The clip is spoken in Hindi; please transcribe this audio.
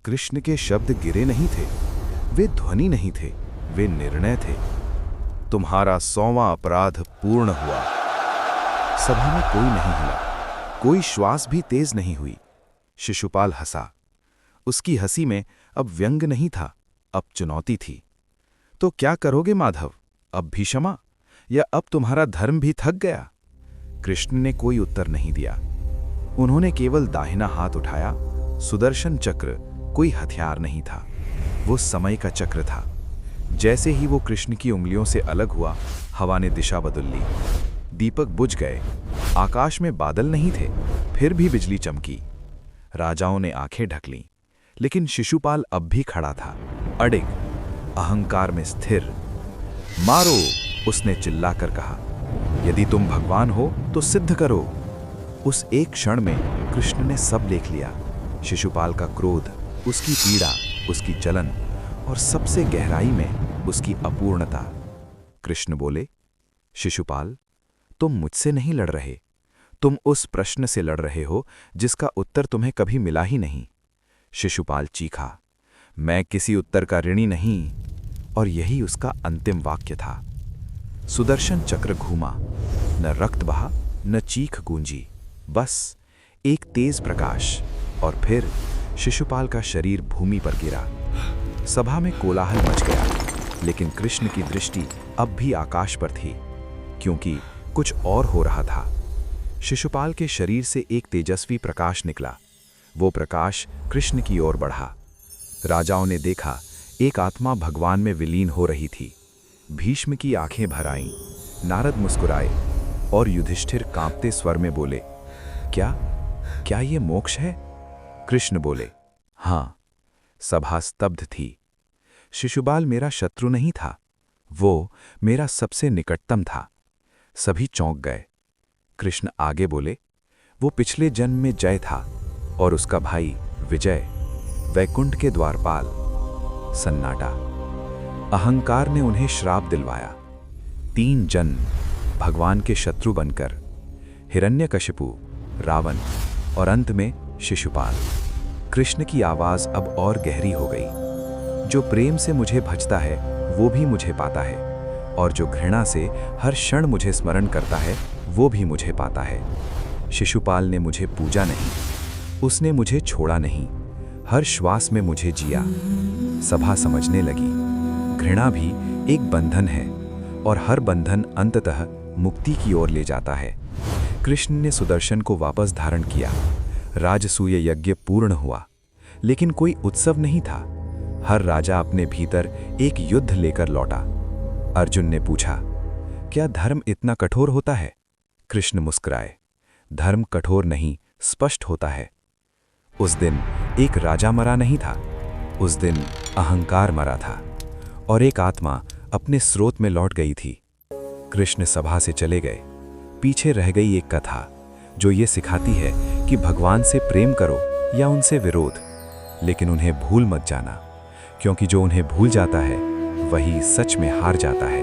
कृष्ण के शब्द गिरे नहीं थे, वे ध्वनि नहीं थे, वे निर्णय थे। तुम्हारा 100वां अपराध पूर्ण हुआ। सभा में कोई नहीं हिला, कोई श्वास भी तेज नहीं हुई। शिशुपाल हंसा। उसकी हंसी में अब व्यंग नहीं था, अब चुनौती थी। तो क्या करोगे माधव? अब भी क्षमा, या अब तुम्हारा धर्म भी थक गया? कृष्ण ने कोई उत्तर नहीं दिया। उन्होंने केवल दाहिना हाथ उठाया। सुदर्शन चक्र कोई हथियार नहीं था, वो समय का चक्र था। जैसे ही वो कृष्ण की उंगलियों से अलग हुआ, हवा ने दिशा बदल ली। दीपक बुझ गए। आकाश में बादल नहीं थे, फिर भी बिजली चमकी। राजाओं ने आंखें ढक लीं, लेकिन शिशुपाल अब भी खड़ा था, अडिग, अहंकार में स्थिर। मारो, उसने चिल्लाकर कहा। यदि तुम भगवान हो तो सिद्ध करो। उस एक क्षण में कृष्ण ने सब देख लिया। शिशुपाल का क्रोध, उसकी पीड़ा, उसकी जलन और सबसे गहराई में उसकी अपूर्णता। कृष्ण बोले, शिशुपाल, तुम मुझसे नहीं लड़ रहे, तुम उस प्रश्न से लड़ रहे हो जिसका उत्तर तुम्हें कभी मिला ही नहीं। शिशुपाल चीखा, मैं किसी उत्तर का ऋणी नहीं। और यही उसका अंतिम वाक्य था। सुदर्शन चक्र घूमा, न रक्त बहा, न चीख गूंजी, बस एक तेज प्रकाश, और फिर शिशुपाल का शरीर भूमि पर गिरा। सभा में कोलाहल मच गया, लेकिन कृष्ण की दृष्टि अब भी आकाश पर थी, क्योंकि कुछ और हो रहा था। शिशुपाल के शरीर से एक तेजस्वी प्रकाश निकला। वो प्रकाश कृष्ण की ओर बढ़ा। राजाओं ने देखा, एक आत्मा भगवान में विलीन हो रही थी। भीष्म की आंखें भर आईं, नारद मुस्कुराए, और युधिष्ठिर कांपते स्वर में बोले, क्या ये मोक्ष है? कृष्ण बोले, हाँ। सभा स्तब्ध थी। शिशुपाल मेरा शत्रु नहीं था, वो मेरा सबसे निकटतम था। सभी चौंक गए। कृष्ण आगे बोले, वो पिछले जन्म में जय था, और उसका भाई विजय, वैकुंठ के द्वारपाल। सन्नाटा। अहंकार ने उन्हें श्राप दिलवाया। 3 जन्म भगवान के शत्रु बनकर, हिरण्यकशिपु, रावण और अंत में शिशुपाल। कृष्ण की आवाज अब और गहरी हो गई। जो प्रेम से मुझे भजता है वो भी मुझे पाता है, और जो घृणा से हर क्षण मुझे स्मरण करता है वो भी मुझे पाता है। शिशुपाल ने मुझे पूजा नहीं, उसने मुझे छोड़ा नहीं, हर श्वास में मुझे जिया। सभा समझने लगी, घृणा भी एक बंधन है, और हर बंधन अंततः मुक्ति की ओर ले जाता है। कृष्ण ने सुदर्शन को वापस धारण किया। राजसूय यज्ञ पूर्ण हुआ, लेकिन कोई उत्सव नहीं था। हर राजा अपने भीतर एक युद्ध लेकर लौटा। अर्जुन ने पूछा, क्या धर्म इतना कठोर होता है? कृष्ण मुस्कुराए, धर्म कठोर नहीं, स्पष्ट होता है। उस दिन एक राजा मरा नहीं था, उस दिन अहंकार मरा था, और एक आत्मा अपने स्रोत में लौट गई थी। कृष्ण सभा से चले गए। पीछे रह गई एक कथा, जो ये सिखाती है कि भगवान से प्रेम करो या उनसे विरोध, लेकिन उन्हें भूल मत जाना, क्योंकि जो उन्हें भूल जाता है वही सच में हार जाता है।